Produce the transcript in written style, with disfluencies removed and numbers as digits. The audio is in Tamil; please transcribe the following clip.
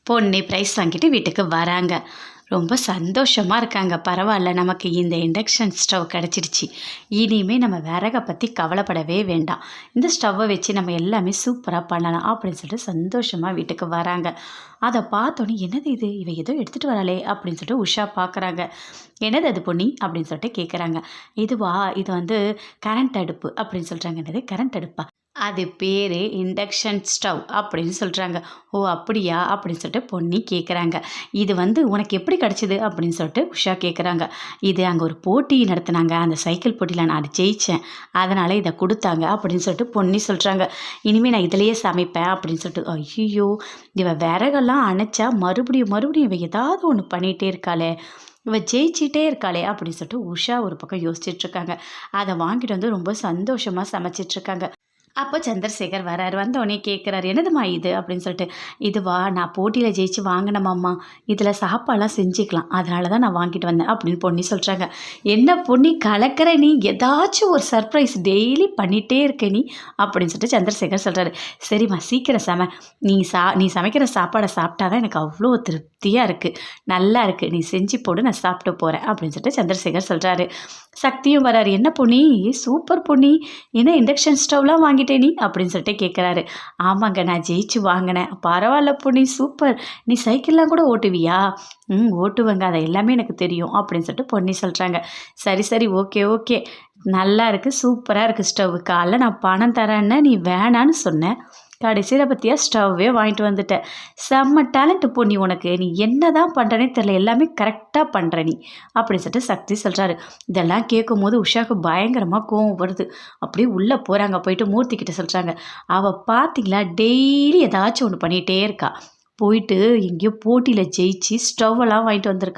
பொண்ணு ப்ரைஸ் வாங்கிட்டு வீட்டுக்கு வராங்க. ரொம்ப சந்தோஷமாக இருக்காங்க. பரவாயில்ல, நமக்கு இந்த இண்டக்ஷன் ஸ்டவ் கிடச்சிடுச்சு. இனிமேல் நம்ம விறகை பற்றி கவலைப்படவே வேண்டாம். இந்த ஸ்டவ்வை வச்சு நம்ம எல்லாமே சூப்பராக பண்ணலாம் அப்படின்னு சொல்லிட்டு சந்தோஷமாக வீட்டுக்கு வராங்க. அதை பார்த்தோன்னே, என்னது இது, இவ ஏதோ எடுத்துகிட்டு வராளே அப்படின்னு சொல்லிட்டு உஷா பார்க்குறாங்க. என்னது அது பொன்னி அப்படின்னு சொல்லிட்டு கேட்குறாங்க. இதுவா, இது வந்து கரண்ட் அடுப்பு அப்படின்னு சொல்கிறாங்க. என்னது கரண்ட் அடுப்பா? அது பேர் இண்டக்ஷன் ஸ்டவ் அப்படின்னு சொல்கிறாங்க. ஓ அப்படியா அப்படின்னு சொல்லிட்டு பொன்னி கேட்குறாங்க. இது வந்து உனக்கு எப்படி கிடச்சிது அப்படின்னு சொல்லிட்டு உஷா கேட்குறாங்க. இது அங்கே ஒரு போட்டி நடத்துனாங்க. அந்த சைக்கிள் போட்டியில் நான் ஜெயித்தேன், அதனால் இதை கொடுத்தாங்க அப்படின்னு சொல்லிட்டு பொன்னி சொல்கிறாங்க. இனிமேல் நான் இதிலையே சமைப்பேன் அப்படின்னு சொல்லிட்டு. ஐயோ, இவ விறகெல்லாம் அணைச்சா மறுபடியும் மறுபடியும் இவ ஏதாவது ஒன்று பண்ணிகிட்டே இருக்காளே, இவ ஜெயிச்சிட்டே இருக்காளே அப்படின்னு சொல்லிட்டு உஷா ஒரு பக்கம் யோசிச்சுட்ருக்காங்க. அதை வாங்கிட்டு வந்து ரொம்ப சந்தோஷமாக சமைச்சிட்ருக்காங்க. அப்போ சந்திரசேகர் வராரு. வந்தோடனே கேட்குறாரு, என்னதுமா இது அப்படின்னு சொல்லிட்டு. இதுவா, நான் போட்டியில் ஜெயிச்சு வாங்கினமாம்மா, இதில் சாப்பாடெலாம் செஞ்சுக்கலாம், அதனால தான் நான் வாங்கிட்டு வந்தேன் அப்படின்னு பொன்னி சொல்கிறாங்க. என்ன பொன்னி கலக்கிற நீ, ஏதாச்சும் ஒரு சர்ப்ரைஸ் டெய்லி பண்ணிகிட்டே இருக்க நீ அப்படின்னு சொல்லிட்டு சந்திரசேகர் சொல்கிறாரு. சரிம்மா சீக்கிரம் நீ சமைக்கிற சாப்பாடை சாப்பிட்டா தான் எனக்கு அவ்வளோ திருப்தியாக இருக்குது, நல்லா இருக்குது, நீ செஞ்சு போடு, நான் சாப்பிட்டு போகிறேன் அப்படின்னு சொல்லிட்டு சந்திரசேகர் சொல்கிறாரு. சக்தியும் வராரு. என்ன பொன்னி, சூப்பர் பொன்னி, என்ன இண்டக்ஷன் ஸ்டவ்லாம் வாங்கிட்டே நீ அப்படின்னு சொல்லிட்டு கேட்குறாரு. ஆமாங்க, நான் ஜெயிச்சு வாங்கினேன். பரவாயில்ல பொன்னி, சூப்பர், நீ சைக்கிள்லாம் கூட ஓட்டுவியா? ஓட்டுவேங்க, அதை எல்லாமே எனக்கு தெரியும் அப்படின்னு சொல்லிட்டு பொன்னி சொல்கிறாங்க. சரி சரி, ஓகே ஓகே, நல்லா இருக்குது, சூப்பராக இருக்குது ஸ்டவ். காலைல நான் பணம் தரேன்னு நீ வேணான்னு சொன்னேன், கடைசியில் பற்றியா ஸ்டவ்வே வாங்கிட்டு வந்துட்டேன். செம்ம டேலண்ட்டு பொண்ணி உனக்கு, நீ என்ன தான் பண்ணுறனே தெரில, எல்லாமே கரெக்டாக பண்ணுற நீ அப்படின்னு சொல்லிட்டு சக்தி சொல்கிறாரு. இதெல்லாம் கேட்கும் போது உஷாவுக்கு பயங்கரமாக கோவம் வருது. அப்படியே உள்ளே போகிறாங்க. போயிட்டு மூர்த்திக்கிட்ட சொல்கிறாங்க. அவள் பார்த்தீங்களா, டெய்லி ஏதாச்சும் ஒன்று பண்ணிகிட்டே இருக்கா, போயிட்டு எங்கேயோ போட்டியில் ஜெயிச்சு ஸ்டவ்வெல்லாம் வாங்கிட்டு வந்திருக்கா.